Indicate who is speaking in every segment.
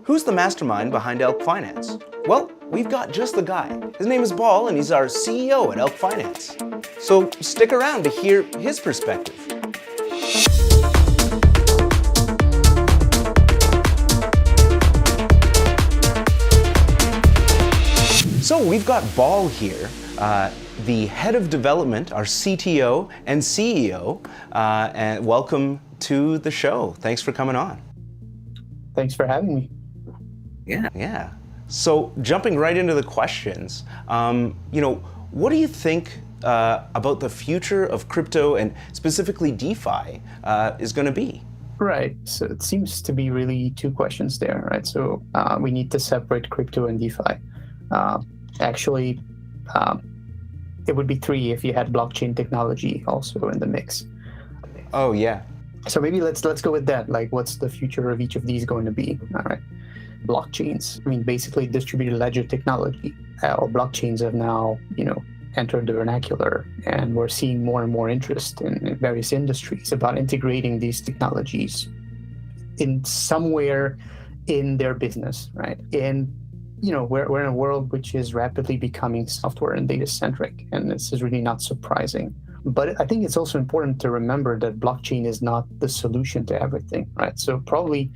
Speaker 1: Who's the mastermind behind Elk Finance? Well, we've got just the guy. His name is Baal, and he's our CEO at Elk Finance. So stick around to hear his perspective. So we've got Baal here, the head of development, our CTO and CEO, and welcome to the show. Thanks for coming on.
Speaker 2: Thanks for having me.
Speaker 1: Yeah. So jumping right into the questions, what do you think about the future of crypto and specifically DeFi is going to be?
Speaker 2: Right. So it seems to be really two questions there, right? So we need to separate crypto and DeFi. Actually, it would be three if you had blockchain technology also in the mix.
Speaker 1: Oh yeah.
Speaker 2: So maybe let's go with that. Like, what's the future of each of these going to be? All right. Blockchains. I mean, basically distributed ledger technology. Or blockchains have now, entered the vernacular, and we're seeing more and more interest in various industries about integrating these technologies in somewhere in their business, right? And we're in a world which is rapidly becoming software and data centric, and this is really not surprising. But I think it's also important to remember that blockchain is not the solution to everything, right? So probably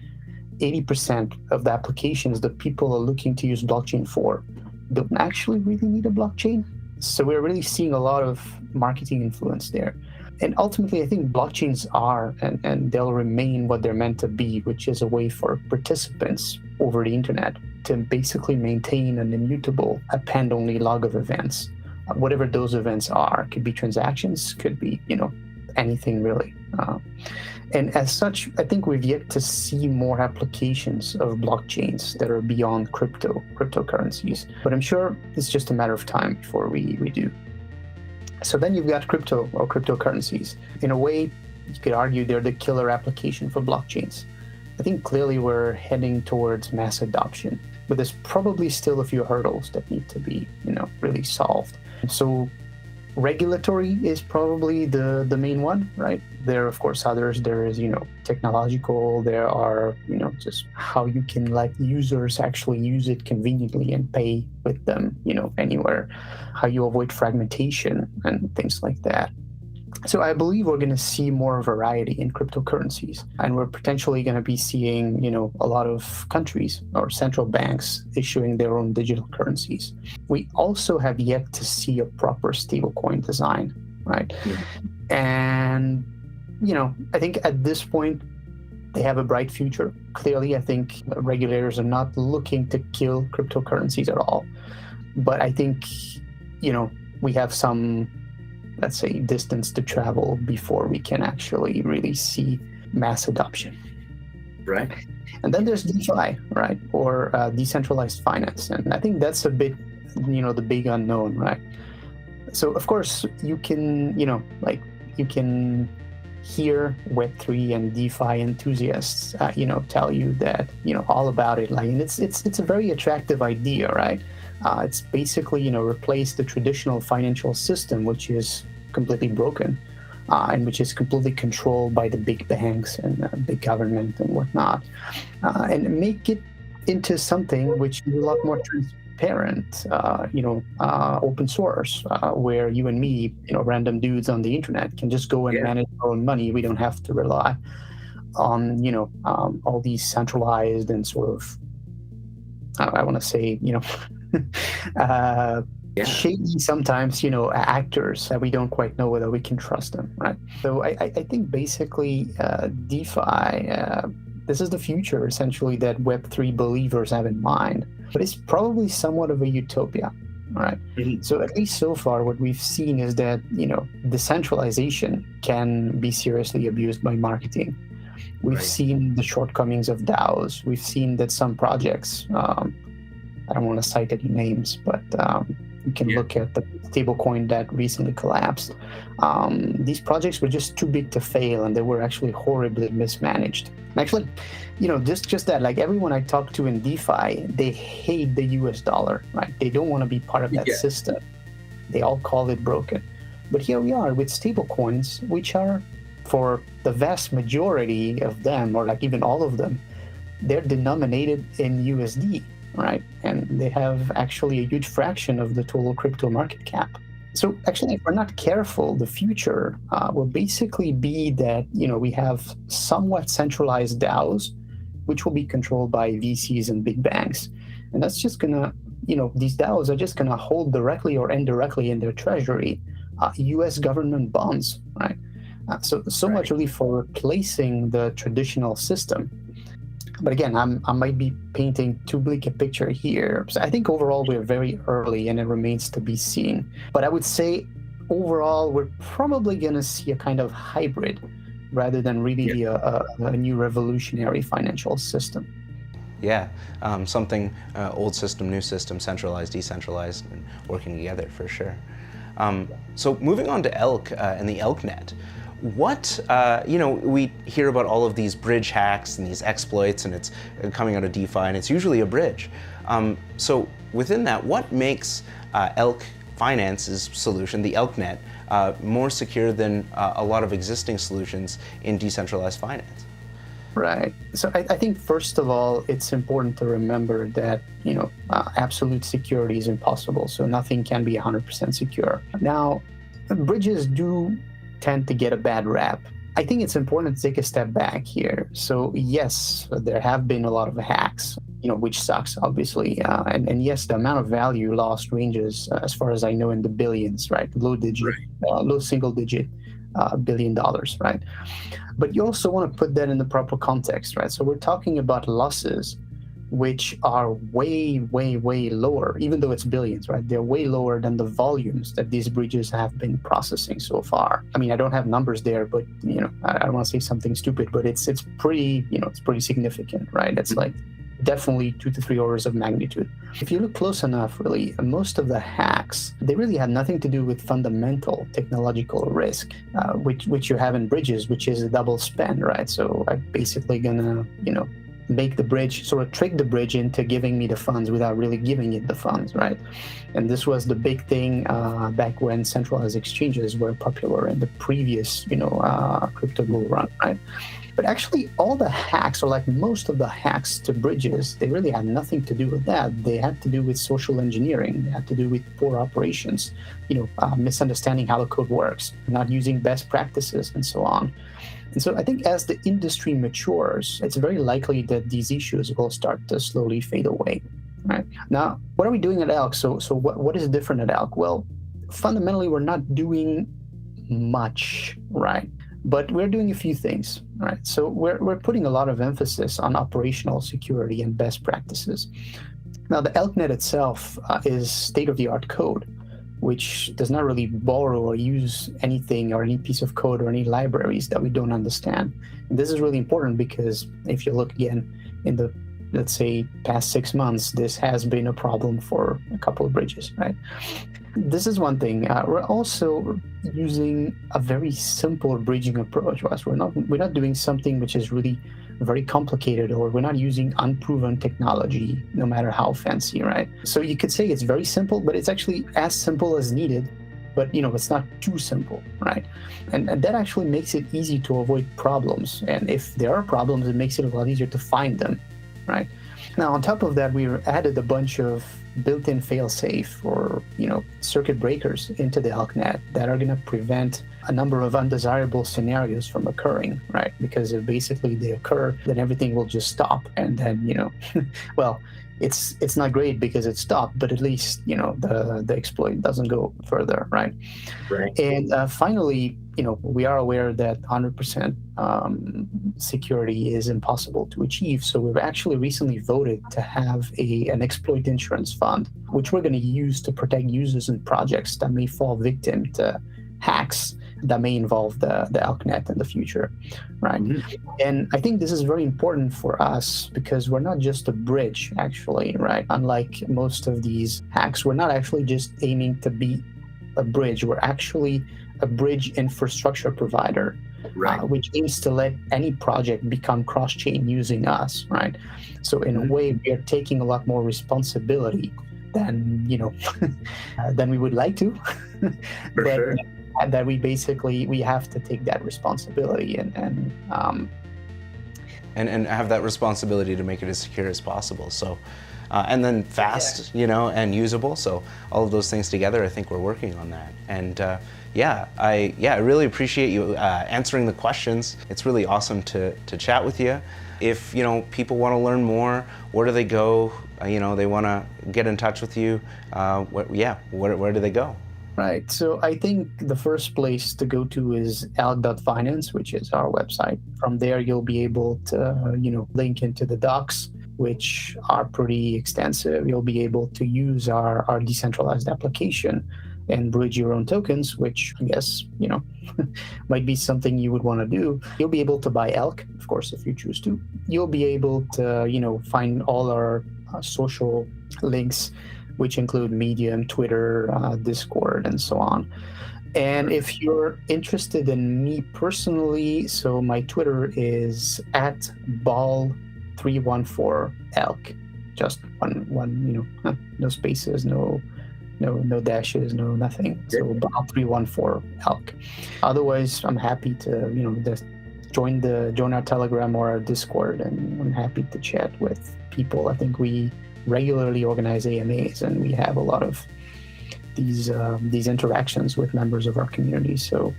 Speaker 2: 80% of the applications that people are looking to use blockchain for don't actually really need a blockchain. So we're really seeing a lot of marketing influence there. And ultimately, I think blockchains are and they'll remain what they're meant to be, which is a way for participants over the internet to basically maintain an immutable append-only log of events. Whatever those events are, could be transactions, could be, anything really. And as such, I think we've yet to see more applications of blockchains that are beyond cryptocurrencies. But I'm sure it's just a matter of time before we do. So then you've got crypto or cryptocurrencies. In a way, you could argue they're the killer application for blockchains. I think clearly we're heading towards mass adoption, but there's probably still a few hurdles that need to be, really solved. So regulatory is probably the main one, right? There are, of course, others. There is, technological. There are, just how you can let users actually use it conveniently and pay with them, anywhere. How you avoid fragmentation and things like that. So I believe we're going to see more variety in cryptocurrencies, and we're potentially going to be seeing, a lot of countries or central banks issuing their own digital currencies. We also have yet to see a proper stablecoin design, right? Yeah. And, I think at this point, they have a bright future. Clearly, I think regulators are not looking to kill cryptocurrencies at all. But I think, we have some, let's say, distance to travel before we can actually really see mass adoption.
Speaker 1: Right.
Speaker 2: And then there's DeFi, right? Or decentralized finance. And I think that's a bit, the big unknown, right? So, of course, you can, you can hear Web3 and DeFi enthusiasts, tell you that, all about it. Like, and it's a very attractive idea, right? It's basically, replace the traditional financial system, which is completely broken, and which is completely controlled by the big banks and big government and whatnot, and make it into something which is a lot more transparent, open source, where you and me, random dudes on the internet can just go and manage our own money. We don't have to rely on, all these centralized and sort of, I want to say, shady sometimes, actors that we don't quite know whether we can trust them, right? So I think basically DeFi, this is the future essentially that Web3 believers have in mind, but it's probably somewhat of a utopia, right? Mm-hmm. So at least so far, what we've seen is that, decentralization can be seriously abused by marketing. We've seen the shortcomings of DAOs. We've seen that some projects, I don't want to cite any names, but you can look at the stablecoin that recently collapsed. These projects were just too big to fail, and they were actually horribly mismanaged. Actually, just that, like everyone I talk to in DeFi, they hate the US dollar, right? They don't want to be part of that system. They all call it broken. But here we are with stablecoins, which are, for the vast majority of them, or like even all of them, they're denominated in USD, right? And they have actually a huge fraction of the total crypto market cap. So actually, if we're not careful, the future will basically be that, we have somewhat centralized DAOs, which will be controlled by VCs and big banks. And that's just gonna, these DAOs are just gonna hold directly or indirectly in their treasury US government bonds, right? So
Speaker 1: Right.
Speaker 2: much really for replacing the traditional system. But again, I might be painting too bleak a picture here. So I think overall we're very early and it remains to be seen. But I would say overall we're probably going to see a kind of hybrid rather than really a new revolutionary financial system.
Speaker 1: Yeah, something old system, new system, centralized, decentralized, and working together for sure. So moving on to Elk and the elknet. What, we hear about all of these bridge hacks and these exploits, and it's coming out of DeFi, and it's usually a bridge. So within that, what makes Elk Finance's solution, the elknet, more secure than a lot of existing solutions in decentralized finance?
Speaker 2: Right. So I think first of all, it's important to remember that, absolute security is impossible. So nothing can be 100% secure. Now, bridges do tend to get a bad rap. I think it's important to take a step back here. So yes, there have been a lot of hacks, which sucks, obviously. And yes, the amount of value lost ranges, as far as I know, in the billions, right? Low single digit $1 billion, right? But you also want to put that in the proper context, right? So we're talking about losses which are way, way, way lower, even though it's billions, right? They're way lower than the volumes that these bridges have been processing so far. I mean, I don't have numbers there, but I don't want to say something stupid, but it's pretty, it's pretty significant, right? It's like definitely 2 to 3 orders of magnitude. If you look close enough, really, most of the hacks, they really had nothing to do with fundamental technological risk, which you have in bridges, which is a double spend, right? So I'm basically gonna, make the bridge, sort of trick the bridge into giving me the funds without really giving it the funds, right? And this was the big thing back when centralized exchanges were popular in the previous, crypto bull run, right? But actually, all the hacks, or like most of the hacks to bridges, they really had nothing to do with that. They had to do with social engineering. They had to do with poor operations, misunderstanding how the code works, not using best practices, and so on. And so I think as the industry matures, it's very likely that these issues will start to slowly fade away. Right? Now, what are we doing at Elk? So what is different at Elk? Well, fundamentally, we're not doing much, right? But we're doing a few things, right? So we're putting a lot of emphasis on operational security and best practices. Now, the elknet itself is state-of-the-art code, which does not really borrow or use anything or any piece of code or any libraries that we don't understand. And this is really important because if you look again in the, let's say, past 6 months, this has been a problem for a couple of bridges, right? This is one thing. We're also using a very simple bridging approach. We're not doing something which is really very complicated, or we're not using unproven technology, no matter how fancy, right? So you could say it's very simple, but it's actually as simple as needed, but it's not too simple, right? And that actually makes it easy to avoid problems. And if there are problems, it makes it a lot easier to find them, right? Now, on top of that, we added a bunch of built-in fail-safe or circuit breakers into the elknet that are going to prevent a number of undesirable scenarios from occurring, right? Because if basically they occur, then everything will just stop, and then well, it's not great because it stopped, but at least the exploit doesn't go further, right?
Speaker 3: Right.
Speaker 2: And finally, we are aware that 100% security is impossible to achieve. So we've actually recently voted to have an exploit insurance fund, which we're going to use to protect users and projects that may fall victim to hacks that may involve the elknet in the future, right? Mm-hmm. And I think this is very important for us because we're not just a bridge, actually, right? Unlike most of these hacks, we're not actually just aiming to be a bridge. We're actually a bridge infrastructure provider, right, which aims to let any project become cross-chain using us, right? So in a way, we are taking a lot more responsibility than than we would like to.
Speaker 3: For sure.
Speaker 2: And that we have to take that responsibility, and
Speaker 1: and have that responsibility to make it as secure as possible. So, and then fast, you know, and usable. So all of those things together, I think we're working on that. And I really appreciate you answering the questions. It's really awesome to chat with you. If, you know, people want to learn more, where do they go? You know, they want to get in touch with you. Where do they go?
Speaker 2: Right. So I think the first place to go to is elk.finance, which is our website. From there, you'll be able to, link into the docs, which are pretty extensive. You'll be able to use our decentralized application and bridge your own tokens, which I guess, might be something you would want to do. You'll be able to buy Elk, of course, if you choose to. You'll be able to, find all our social links, which include Medium, Twitter, Discord, and so on. And if you're interested in me personally, so my Twitter is @Baal314elk. Just one, no spaces, no dashes, no nothing. So Baal314elk. Otherwise, I'm happy to, just join our Telegram or our Discord, and I'm happy to chat with people. I think we regularly organize AMAs, and we have a lot of these interactions with members of our community. So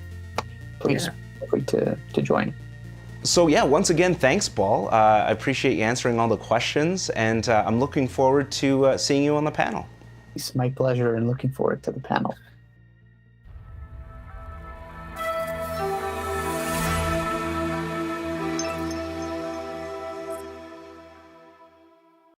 Speaker 2: please feel free to join.
Speaker 1: So once again, thanks, Baal. I appreciate you answering all the questions, and I'm looking forward to seeing you on the panel.
Speaker 2: It's my pleasure, and looking forward to the panel.